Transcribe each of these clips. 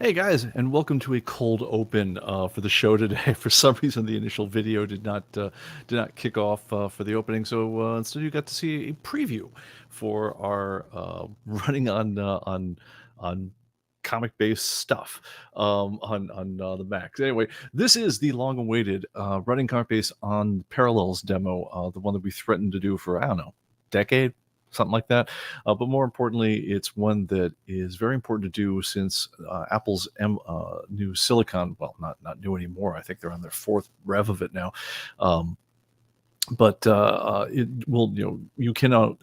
Hey guys, and welcome to a cold open for the show today. For some reason, the initial video did not kick off for the opening, so instead you got to see a preview for our running on comic-based stuff on the Mac. Anyway, this is the long-awaited running comic-based on Parallels demo, the one that we threatened to do for I don't know, decade, something like that. But more importantly, it's one that is very important to do since Apple's new Silicon, well, not new anymore. I think they're on their fourth rev of it now. Um, but it will, you cannot.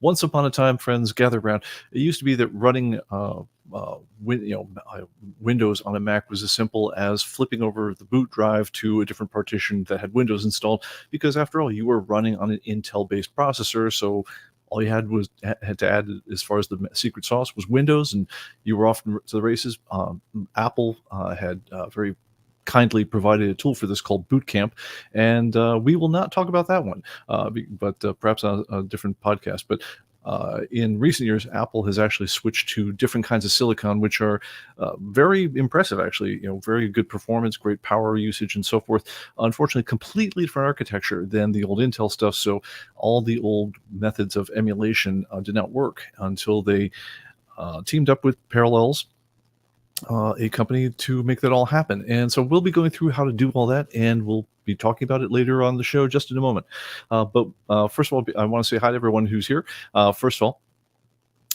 Once upon a time, friends, gather around. It used to be that running Windows on a Mac was as simple as flipping over the boot drive to a different partition that had Windows installed, because after all, you were running on an Intel-based processor, so all you had to add as far as the secret sauce was Windows, and you were off to the races. Apple had very kindly provided a tool for this called Boot Camp, and we will not talk about that one, but perhaps on a different podcast. But in recent years, Apple has actually switched to different kinds of silicon, which are very impressive, actually. Very good performance, great power usage, and so forth. Unfortunately, completely different architecture than the old Intel stuff. So all the old methods of emulation did not work until they teamed up with Parallels, a company, to make that all happen. And so we'll be going through how to do all that, and we'll be talking about it later on the show just in a moment. But first of all, I want to say hi to everyone who's here. First of all,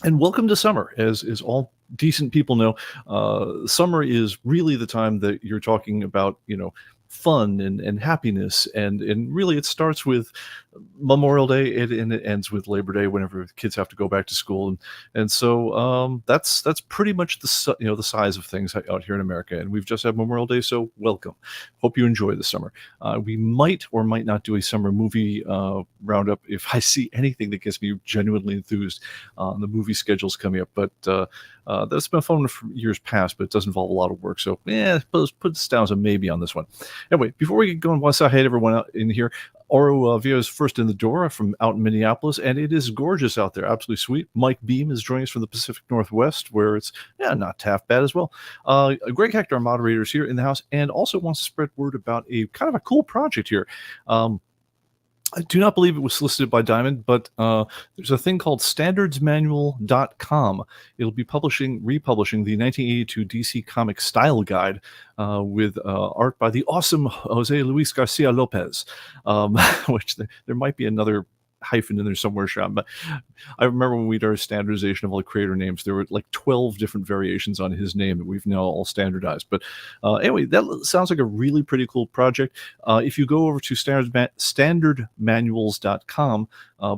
and welcome to summer. As all decent people know, summer is really the time that you're talking about, fun and happiness, and really it starts with Memorial Day and it ends with Labor Day, whenever the kids have to go back to school, and so that's pretty much the size of things out here in America. And we've just had Memorial Day, so welcome. Hope you enjoy the summer. We might or might not do a summer movie roundup if I see anything that gets me genuinely enthused on the movie schedules coming up, but that's been fun for years past, but it does involve a lot of work. So, put this down as a maybe on this one. Anyway, before we get going, I want to say hi to everyone out in here. Oro Via is first in the door from out in Minneapolis, and it is gorgeous out there. Absolutely sweet. Mike Beam is joining us from the Pacific Northwest, where it's not half bad as well. Greg Hector, our moderator, is here in the house and also wants to spread word about a kind of a cool project here. I do not believe it was solicited by Diamond, but there's a thing called standardsmanual.com. It'll be republishing the 1982 DC Comics Style Guide with art by the awesome Jose Luis Garcia Lopez, which there might be another hyphen in there somewhere, Sean. But I remember when we did our standardization of all the creator names, there were like 12 different variations on his name that we've now all standardized. But anyway, that sounds like a really pretty cool project. If you go over to standardmanuals.com,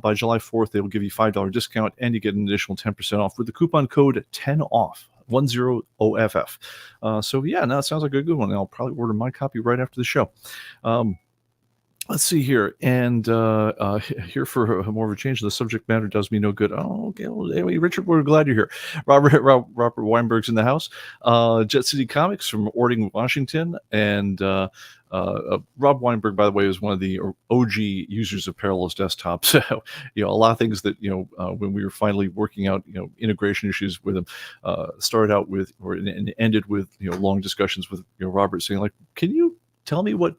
by July 4th, they will give you a $5 discount, and you get an additional 10% off with the coupon code 10OFF. 10OFF. So yeah, no, it sounds like a good one. And I'll probably order my copy right after the show. Let's see here, and here for more of a change. The subject matter does me no good. Oh, okay. Well, anyway, Richard, we're glad you're here. Robert Weinberg's in the house. Jet City Comics from Ording, Washington, and Rob Weinberg, by the way, is one of the OG users of Parallels Desktop. So, a lot of things that when we were finally working out integration issues with him, started out with and ended with long discussions with Robert saying, like, can you tell me what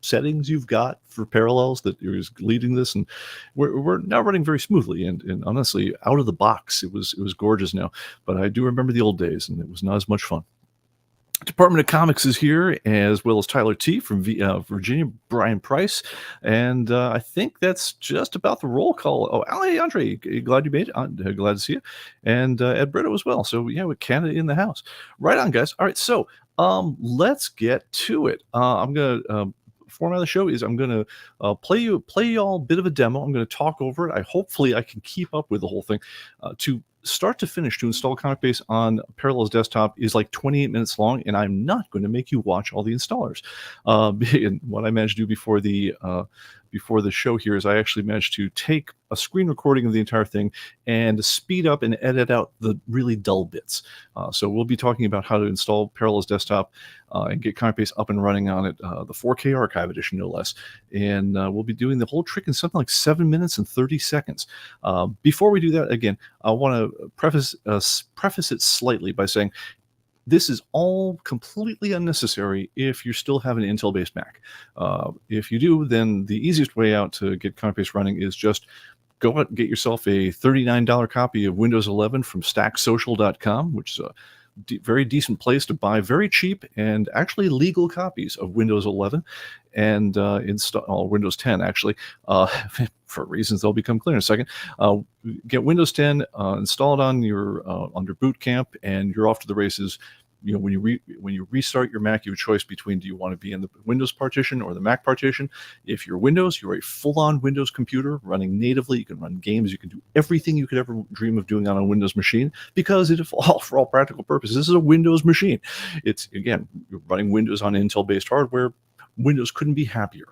settings you've got for Parallels that you're leading this? And we're now running very smoothly, and honestly, out of the box, it was gorgeous now. But I do remember the old days, and it was not as much fun. Department of Comics is here, as well as Tyler T. from Virginia, Brian Price, and I think that's just about the roll call. Oh, Ali Andre, glad you made it. Glad to see you, and Ed Brito as well. So yeah, with Canada in the house. Right on, guys. All right, so let's get to it. I'm gonna. Format of the show is I'm going to play you all a bit of a demo. I'm going to talk over it. Hopefully I can keep up with the whole thing. To start to finish, to install ComicBase on Parallels Desktop is like 28 minutes long, and I'm not going to make you watch all the installers. And what I managed to do before the show here is I actually managed to take a screen recording of the entire thing and speed up and edit out the really dull bits. So we'll be talking about how to install Parallels Desktop and get ComicBase up and running on it, the 4K archive edition, no less. And we'll be doing the whole trick in something like 7 minutes and 30 seconds. Before we do that, again, I want to preface it slightly by saying, This is all completely unnecessary if you still have an Intel-based Mac. If you do, then the easiest way out to get ComicBase running is just go out and get yourself a $39 copy of Windows 11 from stacksocial.com, which is a very decent place to buy very cheap and actually legal copies of Windows 11 and install Windows 10, actually, for reasons that'll become clear in a second. Get Windows 10 installed on your boot camp, and you're off to the races. You know, when you restart your Mac, you have a choice between, do you want to be in the Windows partition or the Mac partition? If you're Windows, you're a full-on Windows computer running natively. You can run games. You can do everything you could ever dream of doing on a Windows machine, because for all practical purposes, this is a Windows machine. It's, again, you're running Windows on Intel-based hardware. Windows couldn't be happier,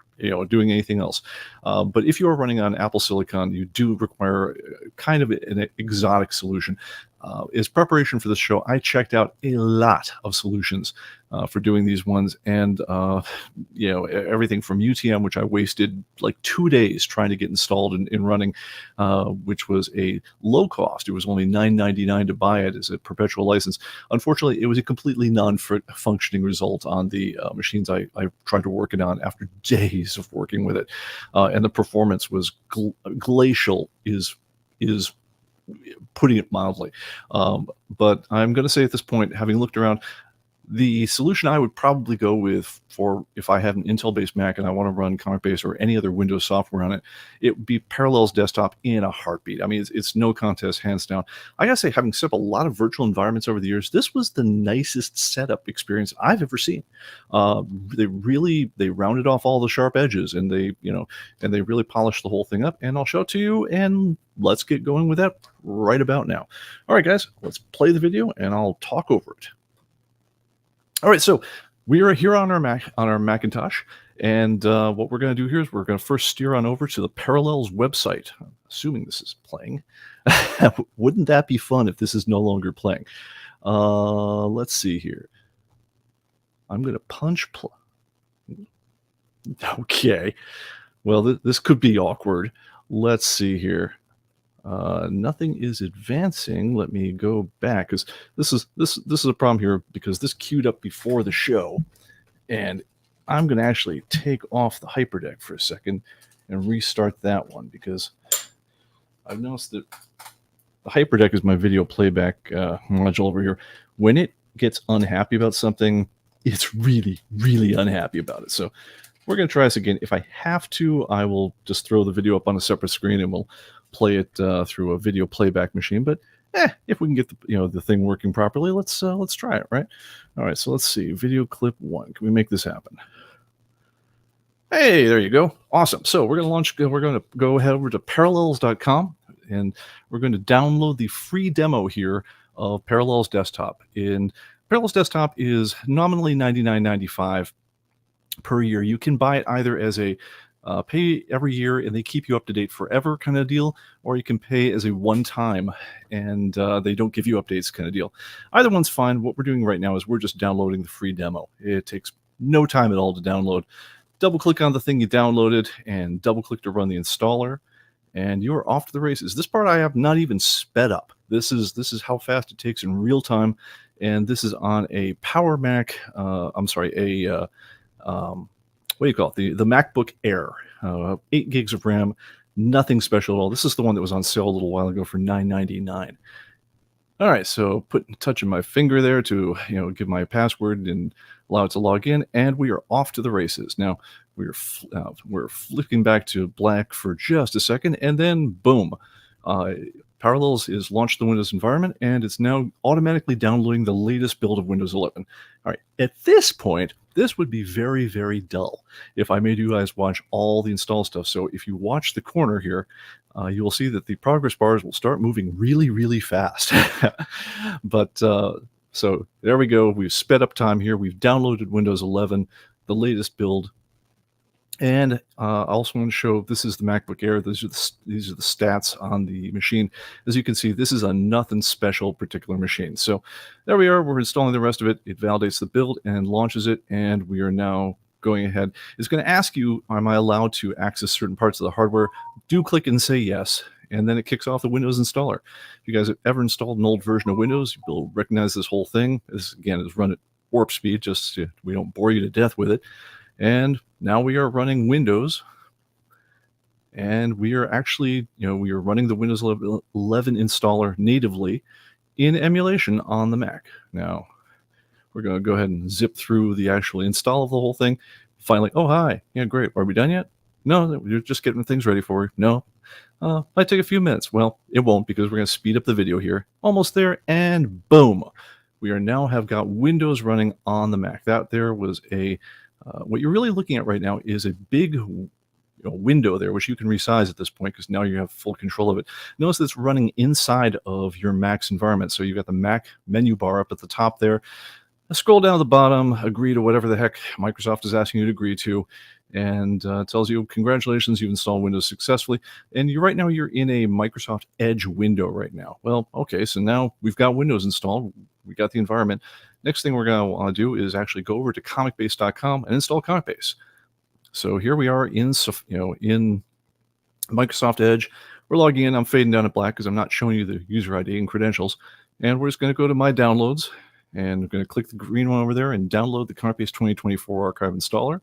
doing anything else. But if you are running on Apple Silicon, you do require kind of an exotic solution. As preparation for this show, I checked out a lot of solutions for doing these ones, and everything from UTM, which I wasted like 2 days trying to get installed and running, which was a low cost. It was only $9.99 to buy it as a perpetual license. Unfortunately, it was a completely non-functioning result on the machines I tried to work it on after days of working with it, and the performance was glacial. Is putting it mildly. But I'm going to say at this point, having looked around, the solution I would probably go with for if I have an Intel-based Mac and I want to run ComicBase or any other Windows software on it, it would be Parallels Desktop in a heartbeat. I mean, it's no contest, hands down. I gotta say, having set up a lot of virtual environments over the years, this was the nicest setup experience I've ever seen. They rounded off all the sharp edges, and they really polished the whole thing up. And I'll show it to you, and let's get going with that right about now. All right, guys, let's play the video, and I'll talk over it. All right, so we are here on our Macintosh, and what we're going to do here is we're going to first steer on over to the Parallels website. Assuming this is playing. Wouldn't that be fun if this is no longer playing? Let's see here. I'm going to punch play. Okay. Well, this could be awkward. Let's see here. Nothing is advancing. Let me go back, because this is a problem here, because this queued up before the show, and I'm going to actually take off the hyperdeck for a second and restart that one, because I've noticed that the hyperdeck is my video playback module over here. When it gets unhappy about something, it's really, really unhappy about it. So we're going to try this again. If I have to, I will just throw the video up on a separate screen and we'll play it through a video playback machine. But if we can get the thing working properly, let's try it, right? All right, so let's see. Video clip 1. Can we make this happen? Hey, there you go. Awesome. So we're going to go ahead over to parallels.com, and we're going to download the free demo here of Parallels Desktop. And Parallels Desktop is nominally $99.95 per year. You can buy it either as a pay every year and they keep you up to date forever kind of deal, or you can pay as a one-time and they don't give you updates kind of deal. Either one's fine. What we're doing right now is we're just downloading the free demo. It takes no time at all to download. Double click on the thing you downloaded and double click to run the installer, and you're off to the races. This part I have not even sped up. This is how fast it takes in real time, and this is on a Power Mac. I'm sorry, what do you call it? The MacBook Air, 8 gigs of RAM, nothing special at all. This is the one that was on sale a little while ago for $9.99. All right, so touching my finger there to give my password and allow it to log in, and we are off to the races. Now we're flicking back to black for just a second, and then boom. Parallels is launched the Windows environment, and it's now automatically downloading the latest build of Windows 11. All right, at this point, this would be very, very dull if I made you guys watch all the install stuff. So if you watch the corner here, you will see that the progress bars will start moving really, really fast. But so there we go. We've sped up time here. We've downloaded Windows 11, the latest build. And I also want to show, this is the MacBook Air. These are the stats on the machine. As you can see, this is a nothing special particular machine. So there we are. We're installing the rest of it. It validates the build and launches it. And we are now going ahead. It's going to ask you, am I allowed to access certain parts of the hardware? Do click and say yes. and then it kicks off the Windows installer. If you guys have ever installed an old version of Windows, you'll recognize this whole thing. This, again, is run at warp speed, just so we don't bore you to death with it. And now we are running Windows, and we are actually, we are running the Windows 11 installer natively in emulation on the Mac. Now, we're going to go ahead and zip through the actual install of the whole thing. Finally, oh, hi. Yeah, great. Are we done yet? No, we're just getting things ready for you. No. Might take a few minutes. Well, it won't, because we're going to speed up the video here. Almost there, and boom. We are now have got Windows running on the Mac. That there was a, what you're really looking at right now is a big window there, which you can resize at this point because now you have full control of it. Notice that it's running inside of your Mac's environment. So you've got the Mac menu bar up at the top there. Scroll down to the bottom, agree to whatever the heck Microsoft is asking you to agree to, and it tells you, congratulations, you've installed Windows successfully. And right now you're in a Microsoft Edge window right now. Well, okay, so now we've got Windows installed. We got the environment. Next thing we're going to want to do is actually go over to ComicBase.com and install ComicBase. So here we are in Microsoft Edge. We're logging in. I'm fading down to black because I'm not showing you the user ID and credentials. And we're just going to go to My Downloads. And I'm going to click the green one over there and download the ComicBase 2024 archive installer.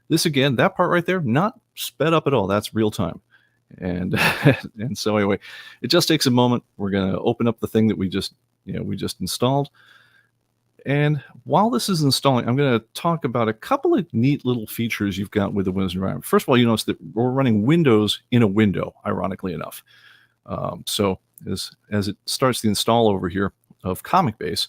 This, again, that part right there, not sped up at all. That's real time. And and so anyway, it just takes a moment. We're going to open up the thing that we just installed. And while this is installing, I'm going to talk about a couple of neat little features you've got with the Windows environment. First of all, you notice that we're running Windows in a window, ironically enough. So as it starts the install over here of ComicBase,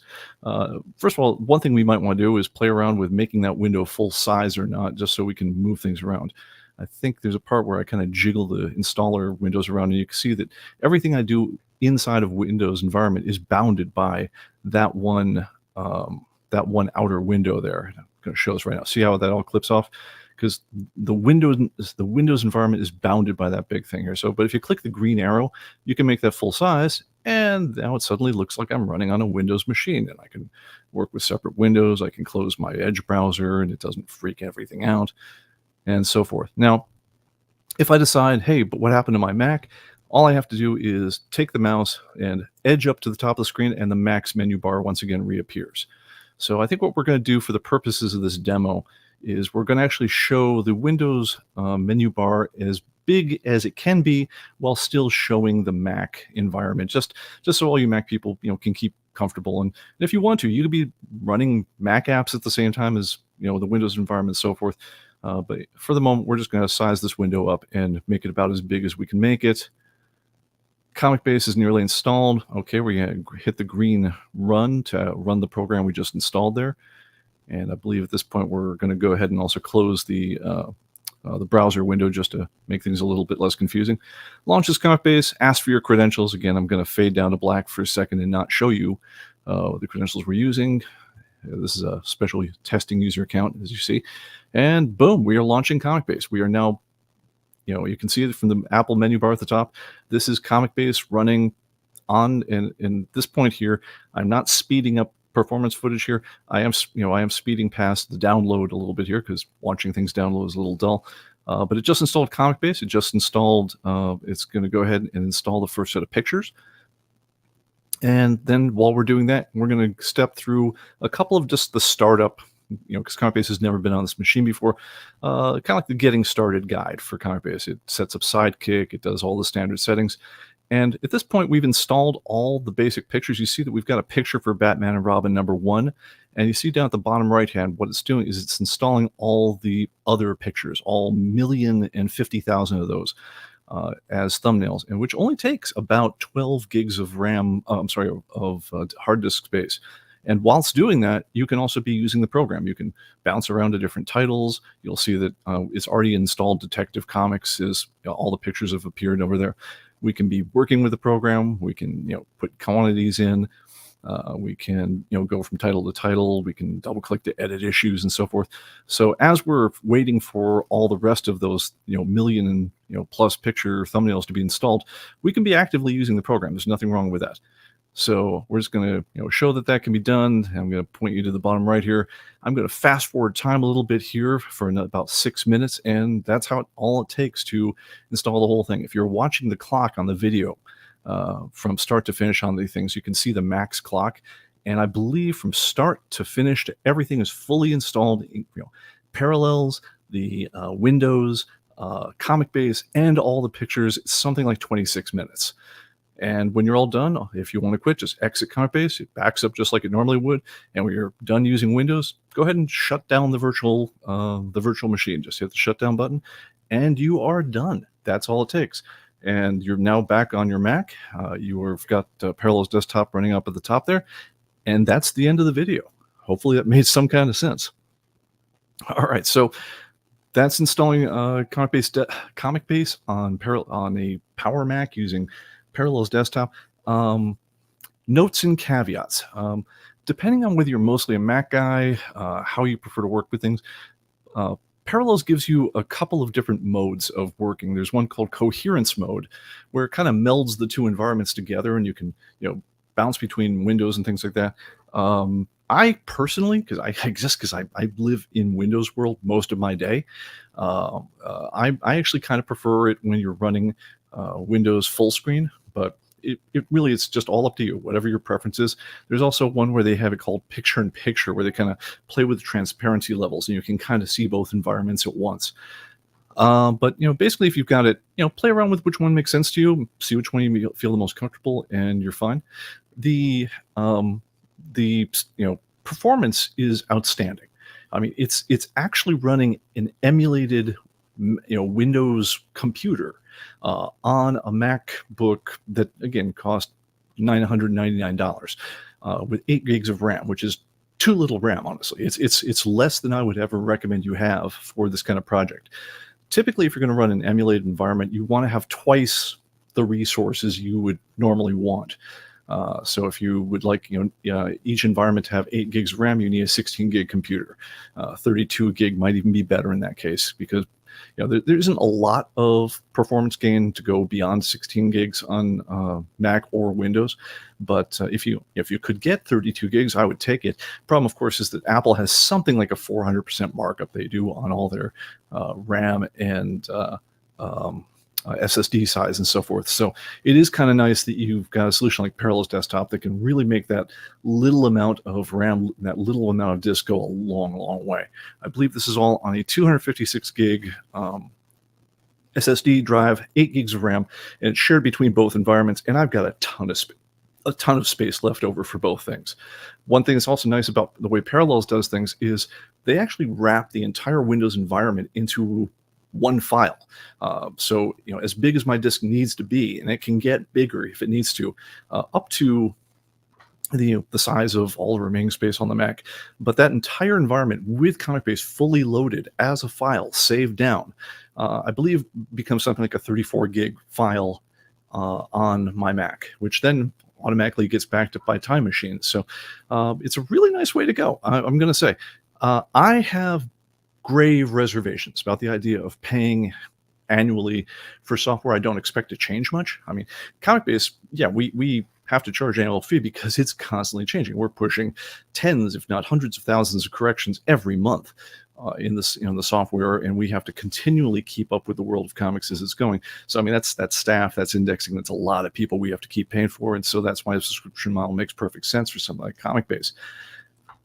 first of all, one thing we might want to do is play around with making that window full size or not, just so we can move things around. I think there's a part where I kind of jiggle the installer windows around, and you can see that everything I do inside of Windows environment is bounded by that one outer window there. I'm going to show this right now. See how that all clips off? Because the Windows environment is bounded by that big thing here. So, but if you click the green arrow, you can make that full size, and now it suddenly looks like I'm running on a Windows machine, and I can work with separate windows. I can close my Edge browser, and it doesn't freak everything out, and so forth. Now, if I decide, hey, but what happened to my Mac? All I have to do is take the mouse and edge up to the top of the screen, and the Mac's menu bar once again reappears. So I think what we're going to do for the purposes of this demo is we're going to actually show the Windows menu bar as big as it can be while still showing the Mac environment, just so all you Mac people can keep comfortable. And if you want to, you could be running Mac apps at the same time as the Windows environment and so forth. But for the moment, we're just going to size this window up and make it about as big as we can make it. ComicBase is nearly installed. Okay, we're going to hit the green run to run the program we just installed there. And I believe at this point we're going to go ahead and also close the browser window just to make things a little bit less confusing. Launches ComicBase, asks for your credentials. Again, I'm going to fade down to black for a second and not show you the credentials we're using. This is a special testing user account, as you see. And boom, we are launching ComicBase. We are now, you can see it from the Apple menu bar at the top. This is ComicBase running on, and in this point here, I'm not speeding up performance footage here. I am speeding past the download a little bit here because watching things download is a little dull. But it just installed ComicBase. It just installed, it's going to go ahead and install the first set of pictures. And then while we're doing that, we're going to step through a couple of just the startup, because ComicBase has never been on this machine before, kind of like the getting started guide for ComicBase. It sets up Sidekick. It does all the standard settings. And at this point, we've installed all the basic pictures. You see that we've got a picture for Batman and Robin #1. And you see down at the bottom right-hand, what it's doing is it's installing all the other pictures, all 1,050,000 of those as thumbnails, and which only takes about 12 gigs of RAM, of hard disk space. And whilst doing that, you can also be using the program. You can bounce around to different titles. You'll see that it's already installed Detective Comics. All the pictures have appeared over there. We can be working with the program. We can, put quantities in. We can, go from title to title. We can double click to edit issues and so forth. So as we're waiting for all the rest of those, million and plus picture thumbnails to be installed, we can be actively using the program. There's nothing wrong with that. So we're just going to show that that can be done. I'm going to point you to the bottom right here. I'm going to fast forward time a little bit here for about 6 minutes, and that's all it takes to install the whole thing. If you're watching the clock on the video from start to finish on the things, you can see the max clock. And I believe from start to finish, everything is fully installed. Parallels, the Windows, ComicBase, and all the pictures. It's something like 26 minutes. And when you're all done, if you want to quit, just exit ComicBase. It backs up just like it normally would. And when you're done using Windows, go ahead and shut down the virtual machine. Just hit the shutdown button, and you are done. That's all it takes. And you're now back on your Mac. You've got Parallels Desktop running up at the top there. And that's the end of the video. Hopefully that made some kind of sense. All right, so that's installing ComicBase on a Power Mac using Parallels Desktop. Notes and caveats. Depending on whether you're mostly a Mac guy, how you prefer to work with things, Parallels gives you a couple of different modes of working. There's one called coherence mode, where it kind of melds the two environments together, and you can bounce between windows and things like that. I personally, because I live in Windows world most of my day, I actually kind of prefer it when you're running Windows full screen, but it really, it's just all up to you, whatever your preference is. There's also one where they have it called picture in picture, where they kind of play with transparency levels, and you can kind of see both environments at once. But basically, if you've got it, play around with which one makes sense to you, see which one you feel the most comfortable, and you're fine. The performance is outstanding. I mean, it's actually running an emulated Windows computer on a MacBook that again cost $999 with 8 gigs of RAM, which is too little RAM. Honestly, it's less than I would ever recommend you have for this kind of project. Typically, if you're going to run an emulated environment, you want to have twice the resources you would normally want. So if you would like, each environment to have 8 gigs of RAM, you need a 16 gig computer. 32 gig might even be better in that case, because there isn't a lot of performance gain to go beyond 16 gigs on Mac or Windows. But if you could get 32 gigs, I would take it. Problem, of course, is that Apple has something like a 400% markup they do on all their RAM and SSD size and so forth. So it is kind of nice that you've got a solution like Parallels Desktop that can really make that little amount of RAM, that little amount of disk go a long, long way. I believe this is all on a 256 gig SSD drive, 8 gigs of RAM, and it's shared between both environments. And I've got a ton of space left over for both things. One thing that's also nice about the way Parallels does things is they actually wrap the entire Windows environment into one file. So as big as my disk needs to be, and it can get bigger if it needs to, up to the size of all the remaining space on the Mac. But that entire environment with ComicBase fully loaded as a file saved down, I believe becomes something like a 34 gig file on my Mac, which then automatically gets backed up by Time Machine. So it's a really nice way to go. I'm going to say I have grave reservations about the idea of paying annually for software I don't expect to change much. I mean, ComicBase, yeah, we have to charge an annual fee because it's constantly changing. We're pushing tens, if not hundreds of thousands of corrections every month in this, the software, and we have to continually keep up with the world of comics as it's going. So, I mean, that's staff, that's indexing, that's a lot of people we have to keep paying for, and so that's why the subscription model makes perfect sense for something like ComicBase.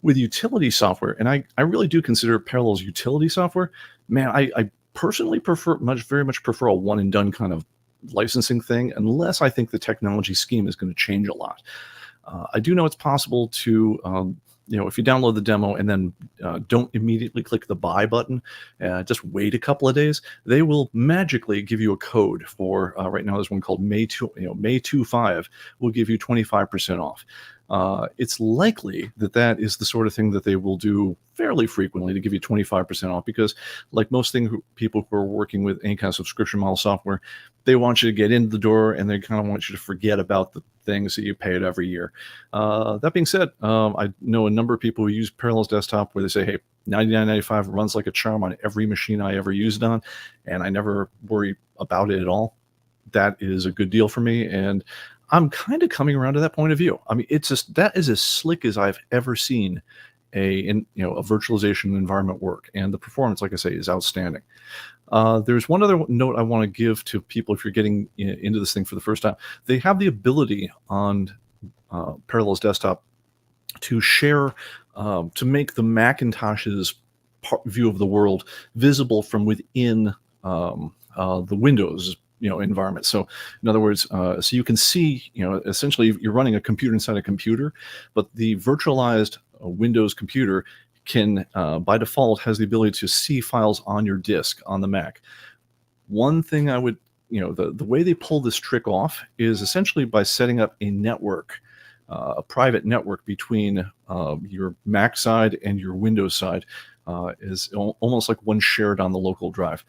With utility software, and I really do consider Parallels utility software, man, I personally very much prefer a one and done kind of licensing thing, unless I think the technology scheme is going to change a lot. I do know it's possible to, if you download the demo and then don't immediately click the buy button, just wait a couple of days, they will magically give you a code for, right now there's one called May 25 will give you 25% off. It's likely that is the sort of thing that they will do fairly frequently to give you 25% off, because like most people who are working with any kind of subscription model software, they want you to get into the door and they kind of want you to forget about the things that you pay it every year. That being said, I know a number of people who use Parallels Desktop where they say, hey, $99.95 runs like a charm on every machine I ever used on, and I never worry about it at all. That is a good deal for me, and I'm kind of coming around to that point of view. I mean, it's just that is as slick as I've ever seen a virtualization environment work, and the performance, like I say, is outstanding. There's one other note I want to give to people if you're getting into this thing for the first time. They have the ability on Parallels Desktop to share, to make the Macintosh's view of the world visible from within the Windows environment. So in other words, so you can see, essentially you're running a computer inside a computer, but the virtualized Windows computer can by default has the ability to see files on your disk on the Mac. One thing I would, the way they pull this trick off is essentially by setting up a network, a private network between your Mac side and your Windows side, is almost like one shared on the local drive.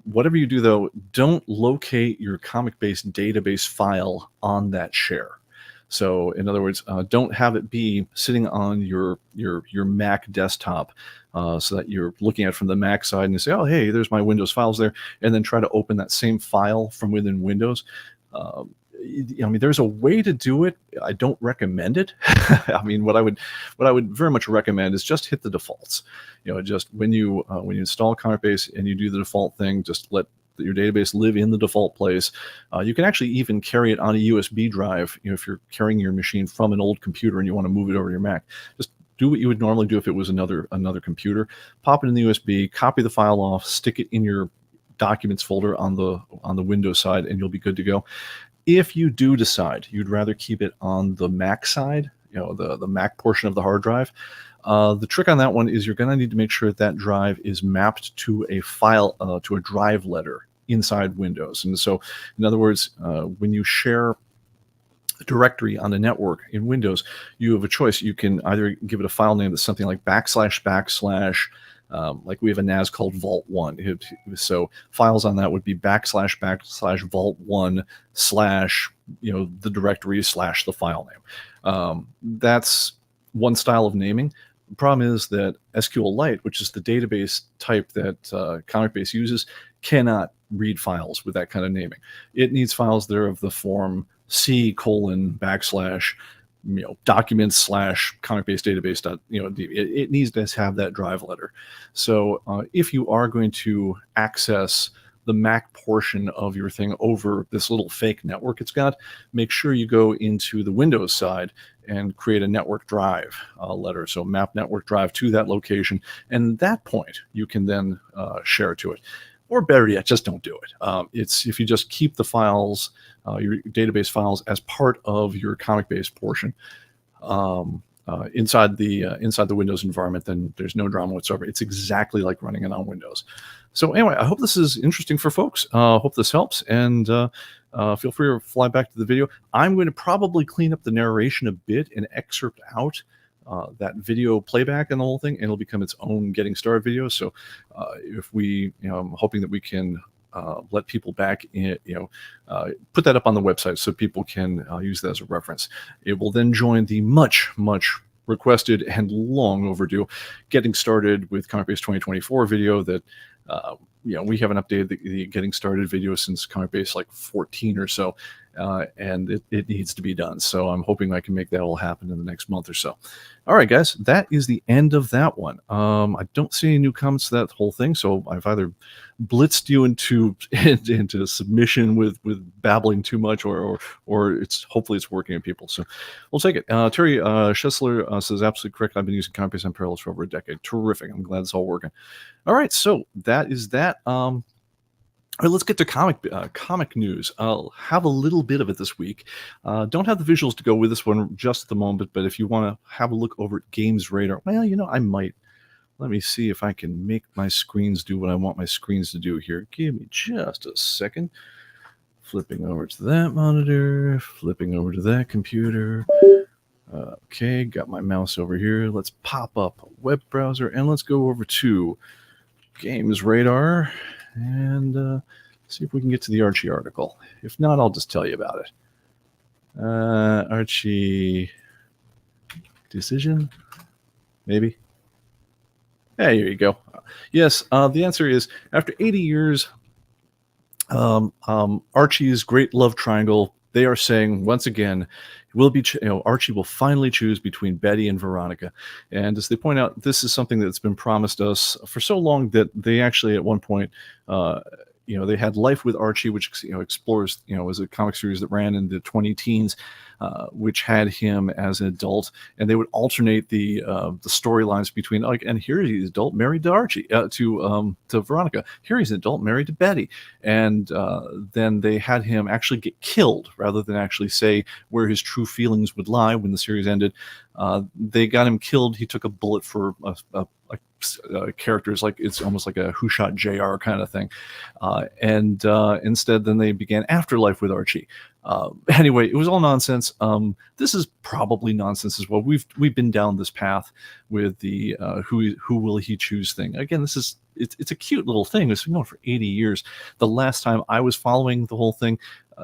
Whatever you do, though, don't locate your ComicBase database file on that share. So, in other words, don't have it be sitting on your Mac desktop, so that you're looking at it from the Mac side and you say, "Oh, hey, there's my Windows files there," and then try to open that same file from within Windows. Uh, I mean, there's a way to do it. I don't recommend it. I mean, what I would very much recommend is just hit the defaults. Just when you install ComicBase and you do the default thing, just let your database live in the default place. You can actually even carry it on a USB drive. If you're carrying your machine from an old computer and you want to move it over to your Mac, just do what you would normally do if it was another computer. Pop it in the USB, copy the file off, stick it in your documents folder on the Windows side, and you'll be good to go. If you do decide you'd rather keep it on the Mac side, the Mac portion of the hard drive, the trick on that one is you're going to need to make sure that drive is mapped to a file, to a drive letter inside Windows. And so, in other words, when you share a directory on a network in Windows, you have a choice. You can either give it a file name that's something like // like we have a NAS called Vault1. So files on that would be // Vault1 / the directory / the file name. That's one style of naming. The problem is that SQLite, which is the database type that ComicBase uses, cannot read files with that kind of naming. It needs files that are of the form C:\/ documents / ComicBase database. It needs to have that drive letter. So if you are going to access the Mac portion of your thing over this little fake network it's got, make sure you go into the Windows side and create a network drive letter. So map network drive to that location, and at that point you can then share to it. Or better yet, just don't do it. It's if you just keep the files, your database files, as part of your ComicBase portion inside the Windows environment, then there's no drama whatsoever. It's exactly like running it on Windows. So anyway, I hope this is interesting for folks. Hope this helps, and feel free to fly back to the video. I'm going to probably clean up the narration a bit and excerpt out that video playback and the whole thing, and it'll become its own getting started video. So if we, I'm hoping that we can let people back in, put that up on the website so people can use that as a reference. It will then join the much requested and long overdue getting started with ComicBase 2024 video that we haven't updated the getting started video since ComicBase like 14 or so, and it needs to be done. So I'm hoping I can make that all happen in the next month or so. All right, guys, that is the end of that one. I don't see any new comments to that whole thing, so I've either blitzed you into submission with babbling too much, or hopefully it's working on people. So we'll take it. Terry Schessler says absolutely correct. I've been using ComicBase on Parallels for over a decade. Terrific. I'm glad it's all working. All right, so that is that. All right, let's get to comic news. I'll have a little bit of it this week. Don't have the visuals to go with this one just at the moment, but if you want to have a look over at Games Radar, well, I might. Let me see if I can make my screens do what I want my screens to do here. Give me just a second. Flipping over to that monitor, flipping over to that computer. Okay, got my mouse over here. Let's pop up a web browser and let's go over to Games Radar and see if we can get to the Archie article. If not, I'll just tell you about it. Archie decision, maybe. Hey, here you go. Yes, the answer is after 80 years, Archie's great love triangle they are saying once again, Archie will finally choose between Betty and Veronica. And as they point out, this is something that's been promised us for so long that they actually at one point, uh, they had Life with Archie, which explores, was a comic series that ran in the 20 teens, which had him as an adult, and they would alternate the storylines between, like, and here he's adult married to Archie, to Veronica. Here he's an adult married to Betty, and then they had him actually get killed rather than actually say where his true feelings would lie when the series ended. They got him killed. He took a bullet for characters, like it's almost like a Who Shot JR kind of thing. And instead, then they began Afterlife with Archie. Anyway, it was all nonsense. This is probably nonsense as well. We've been down this path with the who will he choose thing. Again, it's a cute little thing. It's been going for 80 years. The last time I was following the whole thing,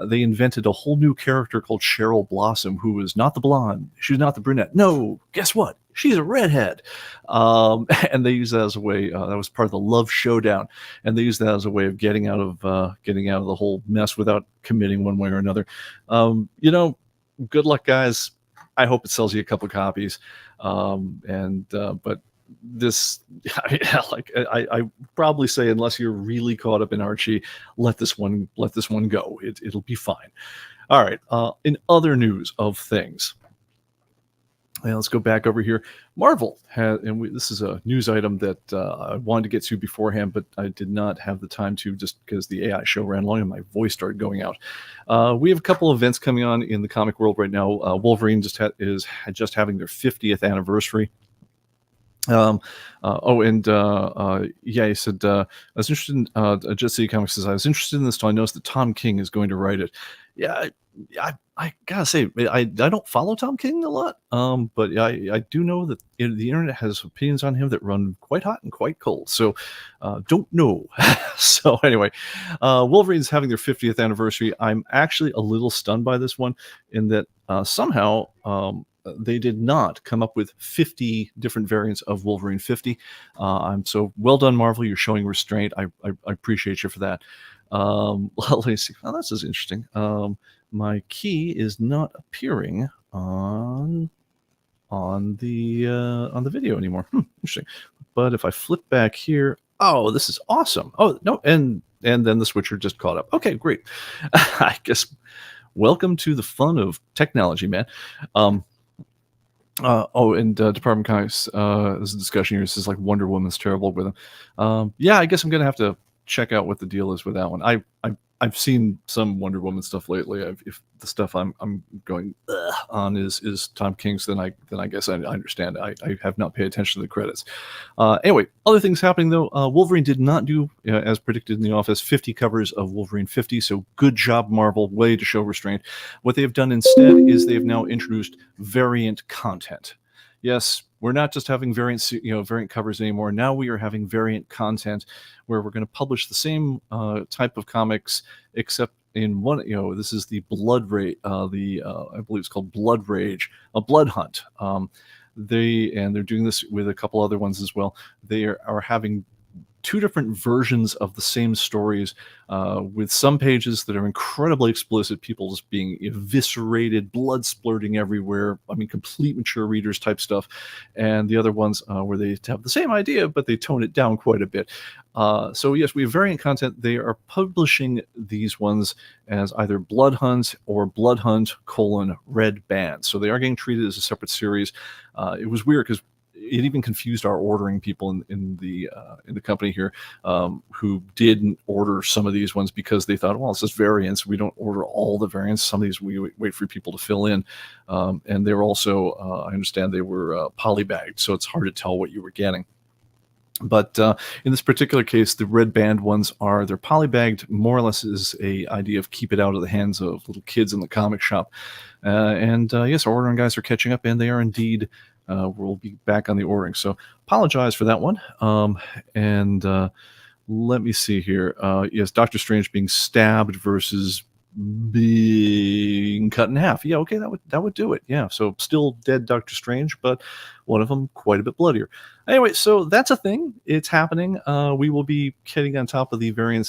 they invented a whole new character called Cheryl Blossom, who was not the blonde. She's not the brunette. No, guess what? She's a redhead. And they use that as a way. That was part of the Love Showdown, and they use that as a way of getting out of the whole mess without committing one way or another. Good luck, guys. I hope it sells you a couple copies. But this, I probably say, unless you're really caught up in Archie, let this one go. It'll be fine. All right. In other news of things, let's go back over here. Marvel had, this is a news item that I wanted to get to beforehand, but I did not have the time to, just because the AI show ran long and my voice started going out. We have a couple of events coming on in the comic world right now. Wolverine is just having their 50th anniversary. He said, I was interested in, Just City Comics says, I was interested in this till I noticed that Tom King is going to write it. Yeah, I gotta say, I don't follow Tom King a lot, but I do know that the internet has opinions on him that run quite hot and quite cold. So, don't know. So anyway, Wolverine's having their 50th anniversary. I'm actually a little stunned by this one, in that somehow they did not come up with 50 different variants of Wolverine 50. I'm so well done, Marvel. You're showing restraint. I appreciate you for that. Well, let me see. Oh, this is interesting. My key is not appearing on the video anymore. Interesting. But if I flip back here, oh, this is awesome. Oh no, and then the switcher just caught up. Okay, great. I guess welcome to the fun of technology, man. Department Comics, there's a discussion here. This is like Wonder Woman's terrible with them. Yeah, I guess I'm gonna have to check out what the deal is with that one. I've seen some Wonder Woman stuff lately. If the stuff I'm going on is Tom King's, then I guess I understand. I have not paid attention to the credits. Anyway, other things happening though. Wolverine did not do, as predicted in the office, 50 covers of Wolverine 50. So good job, Marvel. Way to show restraint. What they have done instead is they have now introduced variant content. Yes, we're not just having variant covers anymore. Now we are having variant content where we're going to publish the same type of comics, except in one. This is the Blood Rage. I believe it's called Blood Rage, a Blood Hunt. They're doing this with a couple other ones as well. They are having two different versions of the same stories, with some pages that are incredibly explicit, people just being eviscerated, blood splurting everywhere. I mean, complete mature readers type stuff. And the other ones where they have the same idea, but they tone it down quite a bit. So yes, we have variant content. They are publishing these ones as either Blood Hunt or Blood Hunt: Red Band. So they are getting treated as a separate series. It was weird because it even confused our ordering people in the company here, who didn't order some of these ones because they thought, well, it's just variants. We don't order all the variants. Some of these we wait for people to fill in. And they were also, I understand they were polybagged, so it's hard to tell what you were getting. But in this particular case, the red band ones they're polybagged, more or less is a idea of keep it out of the hands of little kids in the comic shop. Yes, our ordering guys are catching up, and they are indeed. We'll be back on the ordering. So apologize for that one. Let me see here. Yes, Doctor Strange being stabbed versus being cut in half. Yeah, okay, that would do it. Yeah, so still dead Doctor Strange, but one of them quite a bit bloodier. Anyway, so that's a thing. It's happening. We will be getting on top of the variant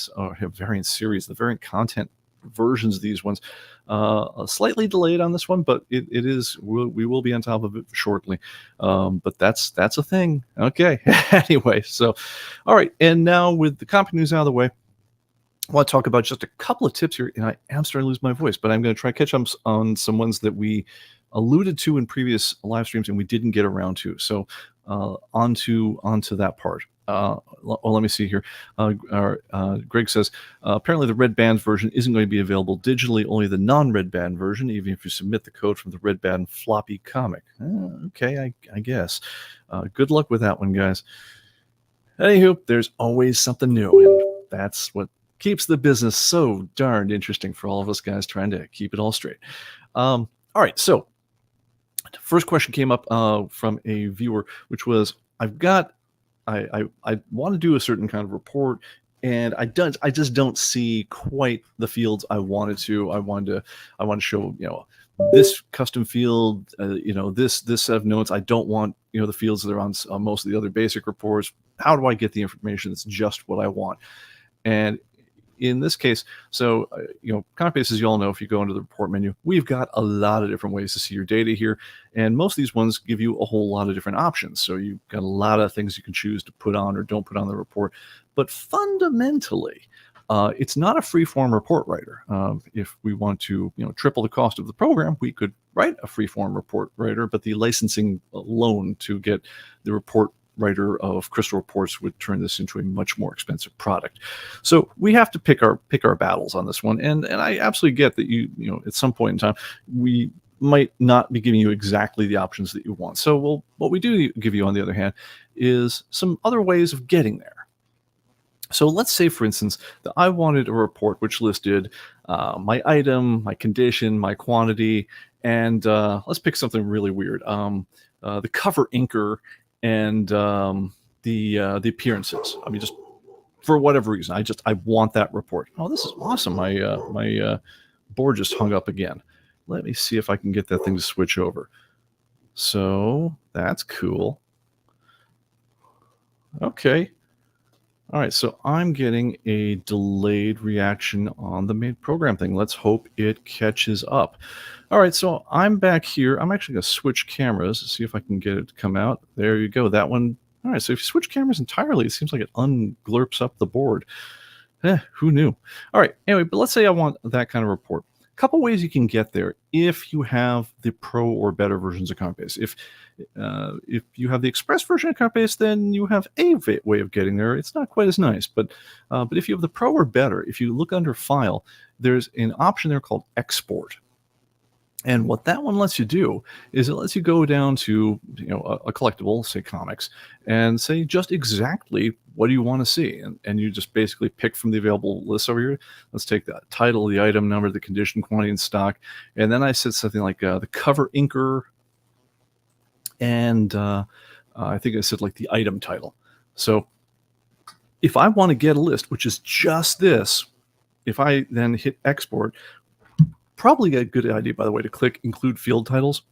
series, the variant content versions of these ones. Slightly delayed on this one, but it is we will be on top of it shortly. But that's a thing. Okay. Anyway, so all right, and now with the comic news out of the way, I want to talk about just a couple of tips here, and I am starting to lose my voice, but I'm going to try to catch up on some ones that we alluded to in previous live streams and we didn't get around to. So onto that part. Let me see here. Greg says, apparently the red band version isn't going to be available digitally, only the non-red band version, even if you submit the code from the red band floppy comic. Okay, I guess. Good luck with that one, guys. Anywho, there's always something new, and that's what keeps the business so darned interesting for all of us guys trying to keep it all straight. All right, so first question came up from a viewer, which was, I want to do a certain kind of report, and I just don't see quite the fields I wanted to. I want to show, this custom field, this set of notes. I don't want, the fields that are on most of the other basic reports. How do I get the information that's just what I want? And in this case, so, ComicBase, as you all know, if you go into the report menu, we've got a lot of different ways to see your data here. And most of these ones give you a whole lot of different options. So you've got a lot of things you can choose to put on or don't put on the report. But fundamentally, it's not a free-form report writer. If we want to, triple the cost of the program, we could write a free-form report writer, but the licensing alone to get the report writer of Crystal Reports would turn this into a much more expensive product. So we have to pick our battles on this one. And I absolutely get that you at some point in time, we might not be giving you exactly the options that you want. So what we do give you, on the other hand, is some other ways of getting there. So let's say, for instance, that I wanted a report which listed my item, my condition, my quantity, and let's pick something really weird. The cover inker and the appearances. I mean, just for whatever reason, I want that report. Oh, this is awesome. My board just hung up again. Let me see if I can get that thing to switch over. So that's cool. Okay. All right, so I'm getting a delayed reaction on the main program thing. Let's hope it catches up. All right, so I'm back here. I'm actually going to switch cameras to see if I can get it to come out. There you go. That one. All right, so if you switch cameras entirely, it seems like it unglurps up the board. Who knew? All right, anyway, but let's say I want that kind of report. A couple ways you can get there if you have the Pro or better versions of ComicBase. If you have the Express version of ComicBase, then you have a way of getting there. It's not quite as nice, but if you have the Pro or better, if you look under File, there's an option there called Export. And what that one lets you do is it lets you go down to a collectible, say comics, and say just exactly what do you want to see. And you just basically pick from the available list over here. Let's take the title, the item number, the condition, quantity, and stock. And then I said something like the cover inker, and I think I said like the item title. So if I want to get a list, which is just this, if I then hit export, probably a good idea, by the way, to click include field titles.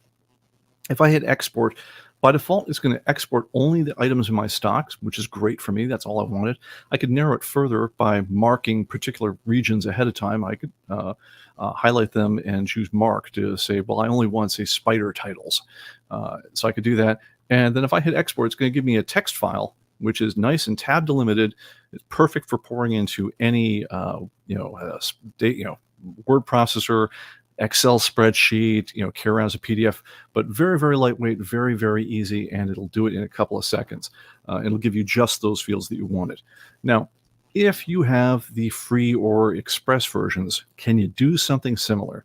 If I hit export, by default, it's going to export only the items in my stocks, which is great for me. That's all I wanted. I could narrow it further by marking particular regions ahead of time. I could highlight them and choose mark to say, well, I only want, say, spider titles. So I could do that. And then if I hit export, it's going to give me a text file, which is nice and tab delimited. It's perfect for pouring into any, word processor, Excel spreadsheet, carry around as a PDF, but very, very lightweight, very, very easy, and it'll do it in a couple of seconds. It'll give you just those fields that you wanted. Now, if you have the free or express versions, can you do something similar?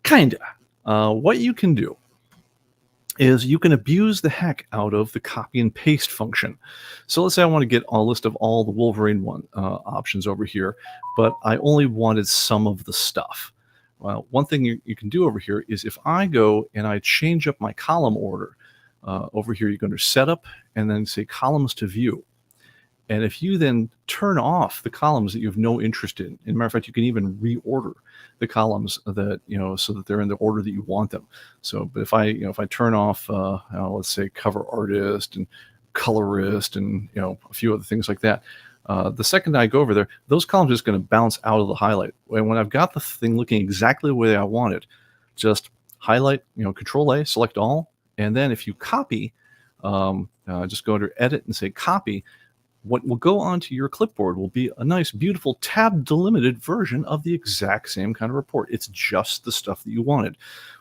Kinda. What you can do is you can abuse the heck out of the copy and paste function. So let's say I want to get a list of all the Wolverine options over here, but I only wanted some of the stuff. Well, one thing you can do over here is if I go and I change up my column order, over here you go under Setup and then say Columns to View. And if you then turn off the columns that you have no interest in, as a matter of fact, you can even reorder the columns that, so that they're in the order that you want them. So, but if I turn off, let's say cover artist and colorist and, a few other things like that, The second I go over there, those columns are just going to bounce out of the highlight. And when I've got the thing looking exactly the way I want it, just highlight, Control A, select all, and then if you copy, just go under Edit and say Copy. What will go onto your clipboard will be a nice, beautiful tab delimited version of the exact same kind of report. It's just the stuff that you wanted,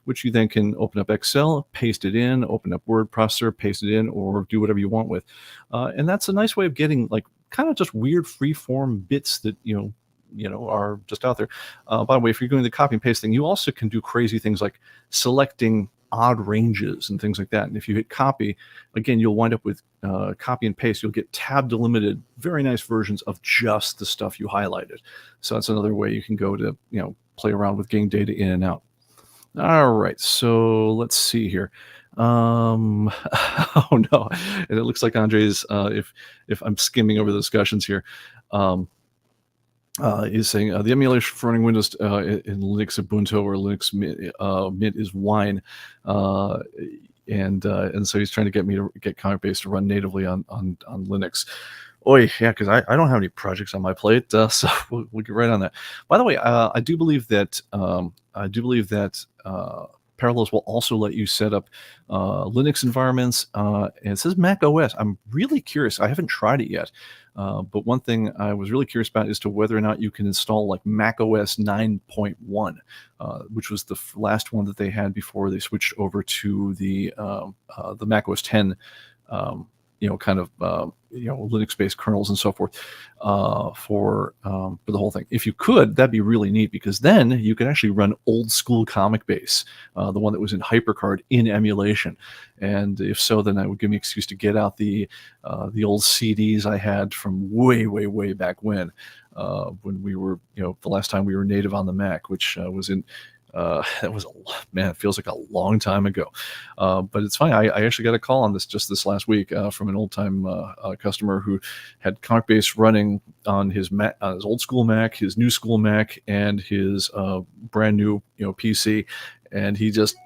which you then can open up Excel, paste it in, open up word processor, paste it in, or do whatever you want with. And that's a nice way of getting like kind of just weird free form bits that are just out there. By the way, if you're doing the copy and paste thing, you also can do crazy things like selecting odd ranges and things like that. And if you hit copy, again, you'll wind up with copy and paste. You'll get tab delimited, very nice versions of just the stuff you highlighted. So that's another way you can go to play around with getting data in and out. All right, so let's see here. Oh no, and it looks like Andre's if I'm skimming over the discussions here. Is saying the emulation for running Windows in Linux Ubuntu or Linux Mint is wine, and so he's trying to get me to get ComicBase to run natively on Linux. Oy, yeah, because I don't have any projects on my plate, so we'll get right on that. By the way, I do believe that Parallels will also let you set up Linux environments, and it says Mac OS. I'm really curious. I haven't tried it yet, but one thing I was really curious about is to whether or not you can install like Mac OS 9.1, which was the last one that they had before they switched over to the Mac OS 10. Linux-based kernels and so forth for the whole thing. If you could, that'd be really neat because then you could actually run old school ComicBase, the one that was in HyperCard in emulation. And if so, then that would give me an excuse to get out the old CDs I had from way back when we were, the last time we were native on the Mac, which was in. That was it feels like a long time ago, but it's fine. I actually got a call on this just this last week from an old time customer who had ComicBase running on his Mac, his old school Mac, his new school Mac, and his brand new PC, and he just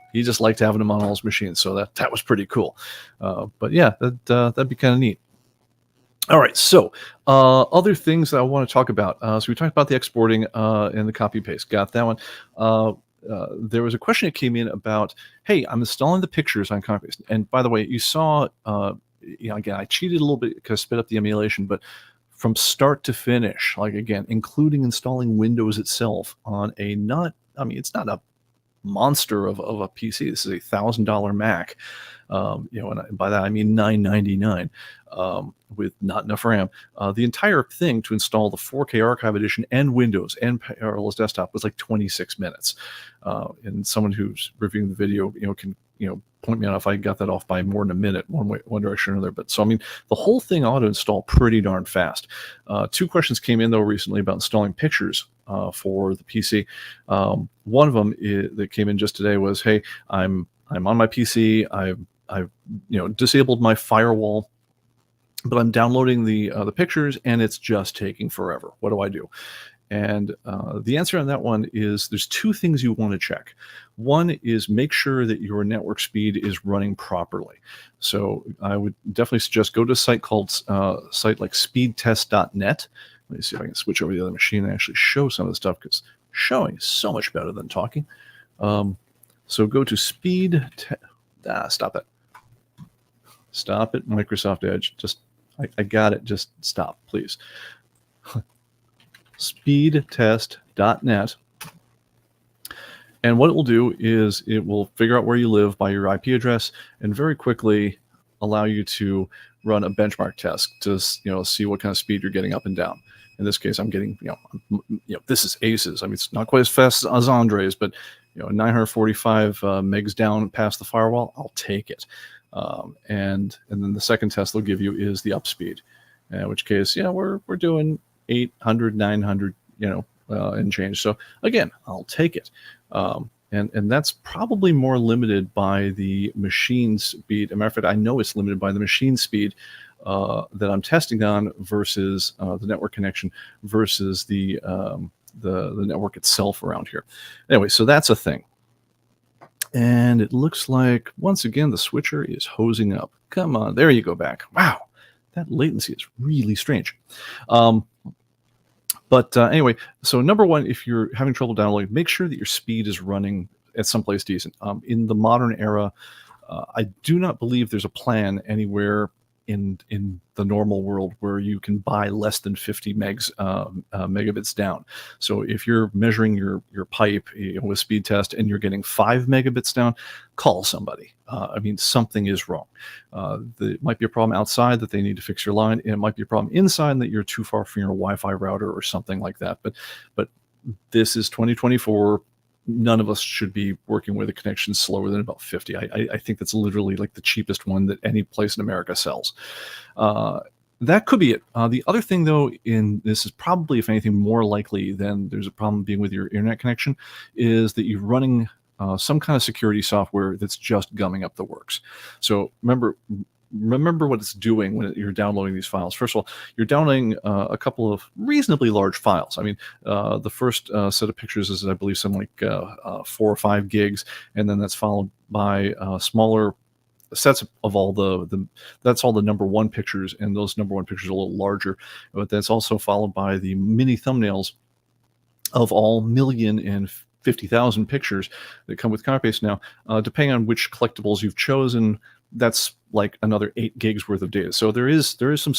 liked having them on all his machines. So that was pretty cool. But yeah, that'd be kind of neat. All right, so other things that I want to talk about. So we talked about the exporting and the copy paste. Got that one. There was a question that came in about, hey, I'm installing the pictures on ComicBase. And by the way, you saw, again, I cheated a little bit because I sped up the emulation, but from start to finish, like again, including installing Windows itself on it's not a monster of a PC. This is $1,000 Mac. And by that I mean $999 with not enough RAM. The entire thing to install the 4K Archive Edition and Windows and Parallels Desktop was like 26 minutes. And someone who's reviewing the video, can point me out if I got that off by more than a minute, one direction or another. But so I mean, the whole thing ought to install pretty darn fast. Two questions came in though recently about installing pictures for the PC. One of them that came in just today was, hey, I'm on my PC. I've disabled my firewall, but I'm downloading the pictures and it's just taking forever. What do I do? And the answer on that one is there's two things you want to check. One is make sure that your network speed is running properly. So I would definitely suggest go to a site called like speedtest.net. Let me see if I can switch over to the other machine and actually show some of the stuff because showing is so much better than talking. So go to stop it. Stop it, Microsoft Edge. I got it. Just stop, please. Speedtest.net. And what it will do is it will figure out where you live by your IP address and very quickly allow you to run a benchmark test to see what kind of speed you're getting up and down. In this case, I'm getting this is aces. I mean, it's not quite as fast as Andre's, but 945 megs down past the firewall, I'll take it. And then the second test they'll give you is the up speed, in which case, we're doing 800, 900, and change. So again, I'll take it. And that's probably more limited by the machine speed. As a matter of fact, I know it's limited by the machine speed that I'm testing on versus the network connection versus the network itself around here. Anyway, so that's a thing. And it looks like, once again, the switcher is hosing up. Come on, there you go back. Wow, That latency is really strange. Um, but anyway, so number one, if you're having trouble downloading, make sure that your speed is running at someplace decent. In the modern era, I do not believe there's a plan anywhere in the normal world where you can buy less than 50 megabits down. So if you're measuring your pipe, with speed test and you're getting 5 megabits down, call somebody. I mean, something is wrong. It might be a problem outside that they need to fix your line. And it might be a problem inside that you're too far from your Wi-Fi router or something like that. But this is 2024. None of us should be working with a connection slower than about 50. I think that's literally like the cheapest one that any place in America sells. That could be it. The other thing, though, in this is probably, if anything, more likely than there's a problem being with your internet connection, is that you're running some kind of security software that's just gumming up the works. So remember what it's doing when you're downloading these files. First of all, you're downloading a couple of reasonably large files. I mean, the first set of pictures is, I believe, something like 4 or 5 gigs, and then that's followed by smaller sets of all that's all the number one pictures, and those number one pictures are a little larger. But that's also followed by the mini thumbnails of all 1,050,000 pictures that come with ComicBase now. Depending on which collectibles you've chosen, that's like another 8 gigs worth of data. So there is some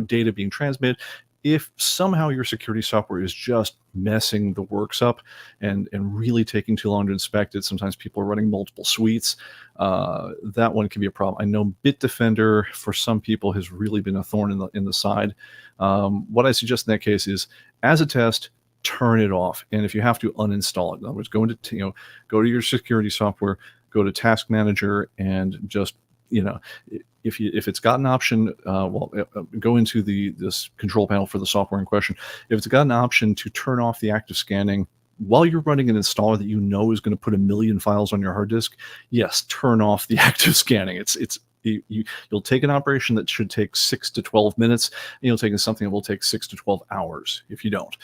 data being transmitted. If somehow your security software is just messing the works up and really taking too long to inspect it, sometimes people are running multiple suites. That one can be a problem. I know Bitdefender for some people has really been a thorn in the side. What I suggest in that case is, as a test, turn it off, and if you have to, uninstall it. In other words, go to your security software, go to Task Manager, and just if it's got an option, go into this control panel for the software in question. If it's got an option to turn off the active scanning while you're running an installer that is going to put 1 million files on your hard disk, yes, turn off the active scanning. You'll take an operation that should take 6 to 12 minutes, and you'll take something that will take 6 to 12 hours if you don't.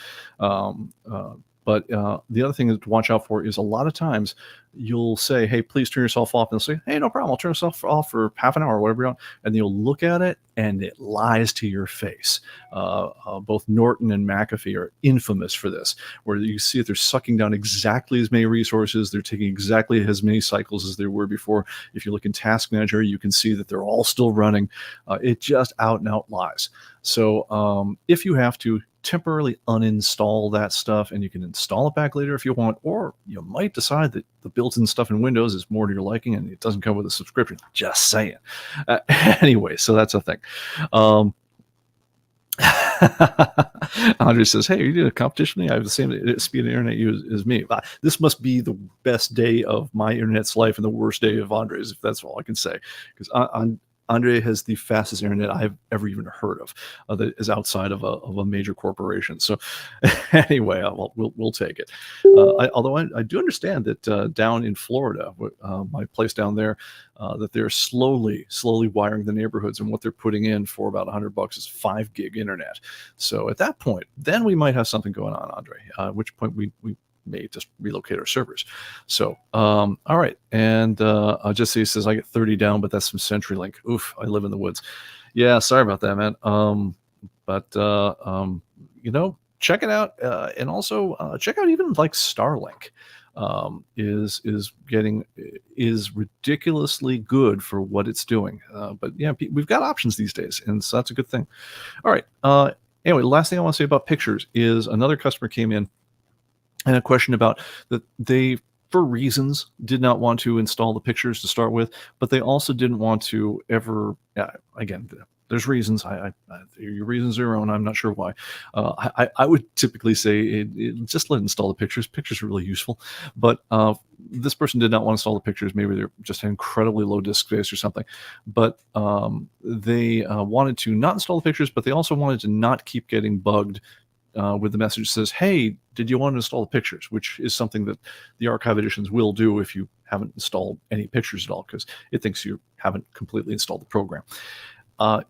But the other thing to watch out for is, a lot of times you'll say, hey, please turn yourself off. And they'll say, hey, no problem, I'll turn myself off for half an hour or whatever you want. And you'll look at it and it lies to your face. Both Norton and McAfee are infamous for this, where you see that they're sucking down exactly as many resources. They're taking exactly as many cycles as there were before. If you look in Task Manager, you can see that they're all still running. It just out and out lies. So if you have to, temporarily uninstall that stuff, and you can install it back later if you want, or you might decide that the built-in stuff in Windows is more to your liking and it doesn't come with a subscription. Just saying. Anyway, so that's a thing. Andre says, hey, are you doing a competition? I have the same speed of internet as me. This must be the best day of my internet's life and the worst day of Andre's, if that's all I can say, because Andre has the fastest internet I've ever even heard of, that is outside of a major corporation. So anyway, we'll take it. Although I do understand that down in Florida, my place down there, that they're slowly wiring the neighborhoods, and what they're putting in for about $100 is 5 gig internet. So at that point, then we might have something going on, Andre, at which point we may just relocate our servers. So all right, and Jesse says, I get 30 down, but that's from CenturyLink. Oof, I live in the woods. Yeah, sorry about that, man. But check it out, and also check out even like Starlink. Is ridiculously good for what it's doing. But yeah, we've got options these days, and so that's a good thing. All right. Anyway, the last thing I want to say about pictures is, another customer came in and a question about that they, for reasons, did not want to install the pictures to start with, but they also didn't want to ever, again, there's reasons. Your reasons are your own. I'm not sure why. I would typically say just let it install the pictures. Pictures are really useful. But this person did not want to install the pictures. Maybe they're just incredibly low disk space or something. But they wanted to not install the pictures, but they also wanted to not keep getting bugged with the message that says, hey, did you want to install the pictures? Which is something that the archive editions will do if you haven't installed any pictures at all, because it thinks you haven't completely installed the program.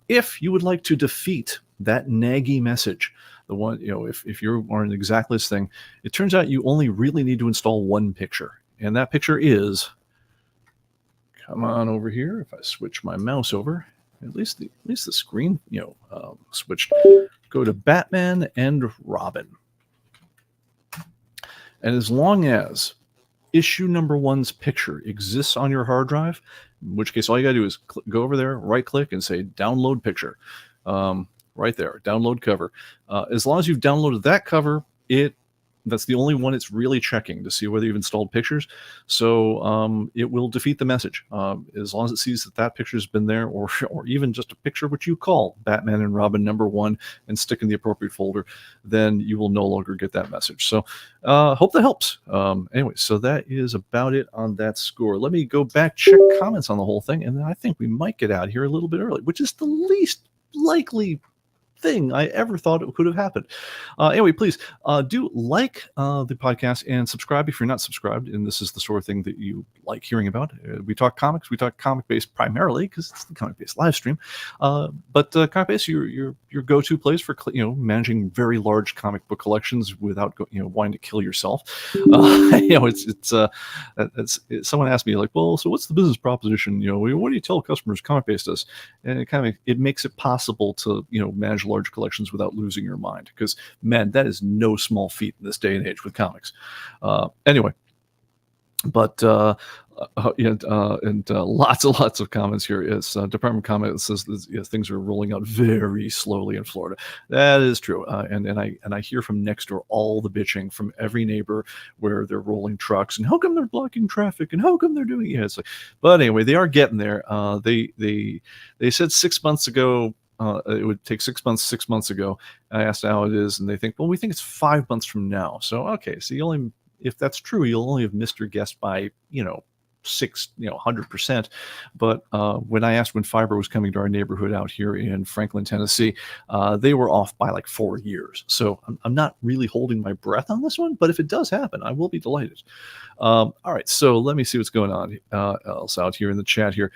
If you would like to defeat that naggy message, the one, if you're on exactly this thing, it turns out you only really need to install one picture. And that picture is, come on over here, if I switch my mouse over, At least the screen, switched. Go to Batman and Robin. And as long as issue number 1's picture exists on your hard drive, in which case all you got to do is go over there, right click, and say download picture. Right there, download cover. As long as you've downloaded that cover, that's the only one it's really checking to see whether you've installed pictures. So it will defeat the message. As long as it sees that picture's been there, or even just a picture which you call Batman and Robin number 1 and stick in the appropriate folder, then you will no longer get that message. So hope that helps. Anyway, so that is about it on that score. Let me go back, check comments on the whole thing, and then I think we might get out here a little bit early, which is the least likely thing I ever thought it could have happened. Anyway, please do like the podcast and subscribe if you're not subscribed, and this is the sort of thing that you like hearing about. We talk comics, we talk ComicBase primarily because it's the ComicBase live stream, but ComicBase, your go-to place for managing very large comic book collections without wanting to kill yourself. It's someone asked me, like, well, so what's the business proposition? What do you tell customers ComicBase does? And it makes it possible to manage large collections without losing your mind, because man, that is no small feat in this day and age with comics. Anyway, but lots and lots of comments here. It's department comment says things are rolling out very slowly in Florida. That is true, and I hear from next door all the bitching from every neighbor where they're rolling trucks and how come they're blocking traffic and how come they're doing it. It's like, but anyway, they are getting there. They said 6 months ago. It would take 6 months. 6 months ago, I asked how it is, and they think, well, we think it's 5 months from now. So okay, so if that's true, you'll only have missed your guess by 100%. But when I asked when fiber was coming to our neighborhood out here in Franklin, Tennessee, they were off by like 4 years. So I'm not really holding my breath on this one, but if it does happen, I will be delighted. All right, so let me see what's going on else out here in the chat here.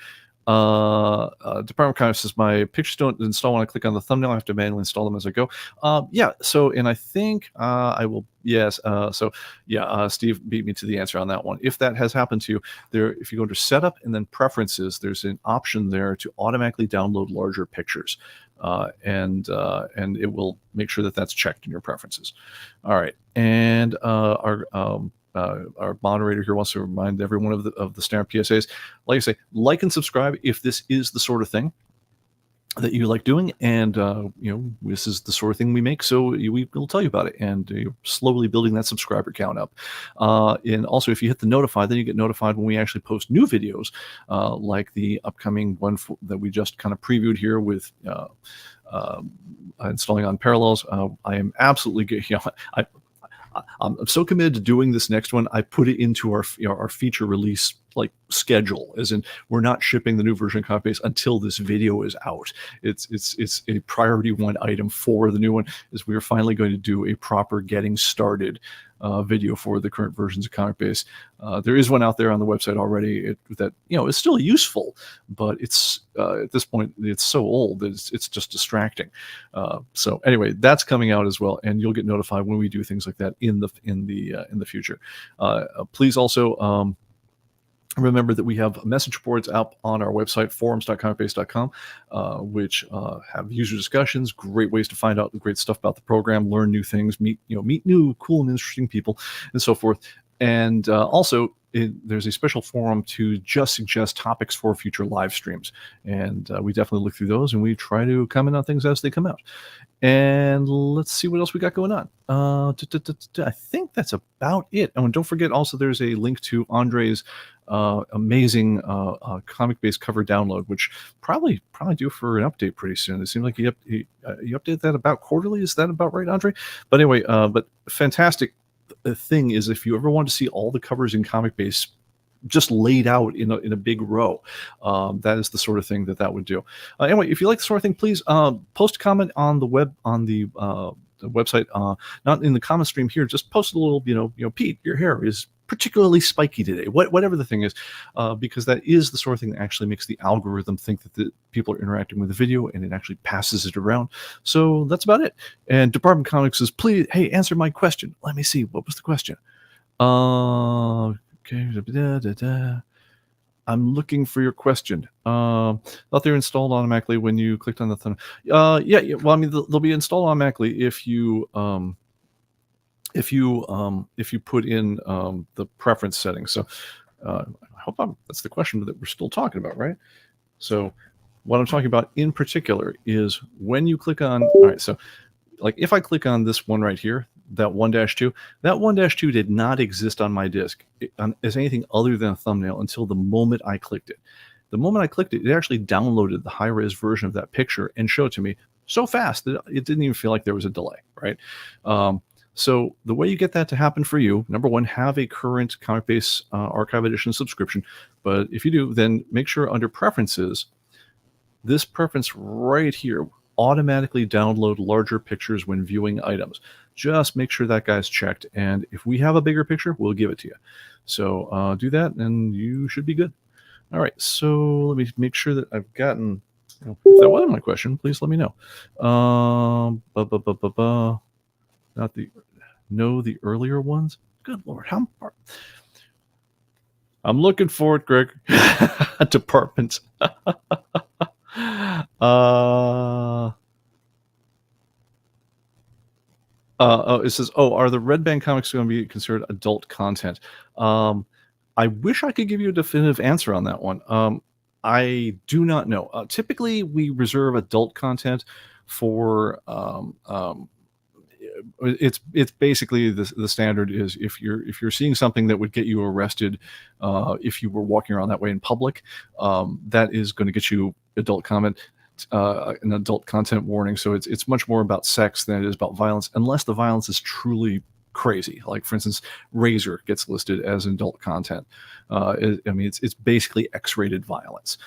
Department Comics says my pictures don't install when I click on the thumbnail. I have to manually install them as I go. So, and I think I will. Yes. Steve beat me to the answer on that one. If that has happened to you, if you go to Setup and then Preferences, there's an option there to automatically download larger pictures, and it will make sure that that's checked in your preferences. All right, and our moderator here wants to remind everyone of the standard PSAs. Like I say, like and subscribe if this is the sort of thing that you like doing, and this is the sort of thing we make, so we will tell you about it, and you're slowly building that subscriber count up. And also, if you hit the notify, then you get notified when we actually post new videos, like the upcoming one that we just kind of previewed here with installing on Parallels. I am absolutely I'm so committed to doing this next one. I put it into our feature release schedule, as in we're not shipping the new version of ComicBase until this video is out. It's a priority one item for the new one, is we are finally going to do a proper getting started video for the current versions of ComicBase. There is one out there on the website already that is still useful, but it's at this point it's so old that it's just distracting. So anyway, that's coming out as well, and you'll get notified when we do things like that in the future. Please also remember that we have message boards up on our website, forums.comicbase.com, which have user discussions, great ways to find out great stuff about the program, learn new things, meet new cool and interesting people, and so forth. And also, there's a special forum to just suggest topics for future live streams. And we definitely look through those, and we try to comment on things as they come out. And let's see what else we got going on. I think that's about it. Oh, and don't forget, also, there's a link to Andre's amazing ComicBase cover download, which probably due for an update pretty soon. It seems like you update that about quarterly. Is that about right, Andre? But anyway, but fantastic thing is, if you ever want to see all the covers in ComicBase just laid out in a big row, that is the sort of thing that would do. Anyway, if you like the sort of thing, please post a comment on the web, on the website, not in the comment stream here. Just post a little, Pete, your hair is particularly spiky today, whatever the thing is, because that is the sort of thing that actually makes the algorithm think that the people are interacting with the video, and it actually passes it around. So that's about it. And Department Comics says, please, hey, answer my question. Let me see, what was the question? Okay. I'm looking for your question. Thought they were installed automatically when you clicked on the thumb. Yeah, yeah. Well, I mean, they'll be installed automatically if you put in the preference settings. So I hope that's the question that we're still talking about, right? So what I'm talking about in particular is when you click on. All right, so like if I click on this one right here, that 1-2, that 1-2 did not exist on my disk as anything other than a thumbnail until the moment I clicked it. The moment I clicked it, it actually downloaded the high-res version of that picture and showed it to me so fast that it didn't even feel like there was a delay, right? Um, so the way you get that to happen for you, number one, have a current ComicBase Archive Edition subscription. But if you do, then make sure under Preferences, this preference right here, automatically download larger pictures when viewing items. Just make sure that guy's checked. And if we have a bigger picture, we'll give it to you. So do that and you should be good. All right, so let me make sure that I've gotten, if that wasn't my question, please let me know. Not the, no, the earlier ones. Good Lord, how far? I'm looking for it, Greg. Department. It says, "Oh, are the Red Band comics going to be considered adult content?" I wish I could give you a definitive answer on that one. I do not know. Typically, we reserve adult content for it's basically the standard is if you're seeing something that would get you arrested if you were walking around that way in public, that is going to get you adult comment. An adult content warning, so it's much more about sex than it is about violence, unless the violence is truly crazy. Like for instance, Razor gets listed as adult content. I mean, it's basically X-rated violence.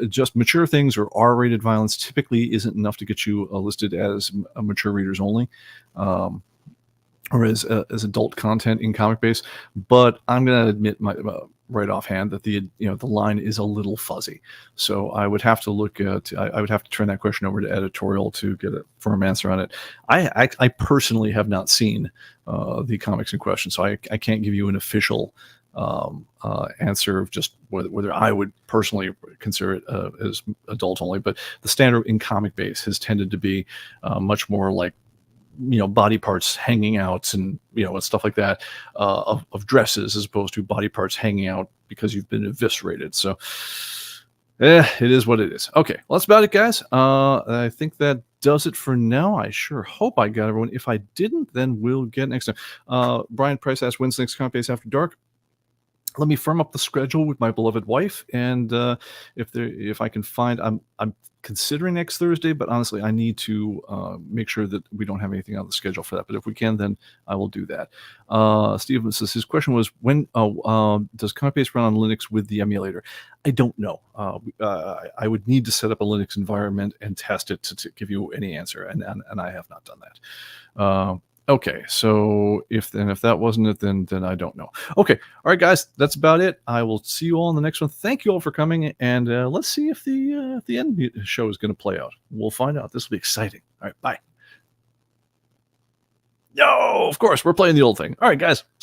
Just mature things or R-rated violence typically isn't enough to get you listed as mature readers only. Or as adult content in ComicBase, but I'm going to admit right offhand that the line is a little fuzzy. So I would have to look at I would have to turn that question over to editorial to get a firm answer on it. I personally have not seen the comics in question, so I can't give you an official answer of just whether I would personally consider it as adult only. But the standard in ComicBase has tended to be much more like body parts hanging out and and stuff like that of dresses, as opposed to body parts hanging out because you've been eviscerated. So it is what it is. Okay, well, that's about it, guys. I think that does it for now. I sure hope I got everyone. If I didn't, then we'll get next time. Brian Price asked, when's next ComicBase After Dark? Let me firm up the schedule with my beloved wife, and if I can find, I'm considering next Thursday, but honestly, I need to make sure that we don't have anything on the schedule for that. But if we can, then I will do that. Steven says his question was, when does ComicBase run on Linux with the emulator? I don't know. I would need to set up a Linux environment and test it to give you any answer, and I have not done that. Okay, so if that wasn't it, then I don't know. Okay, all right, guys, that's about it. I will see you all in the next one. Thank you all for coming, and let's see if the end show is going to play out. We'll find out. This will be exciting. All right, bye. No, of course, we're playing the old thing. All right, guys.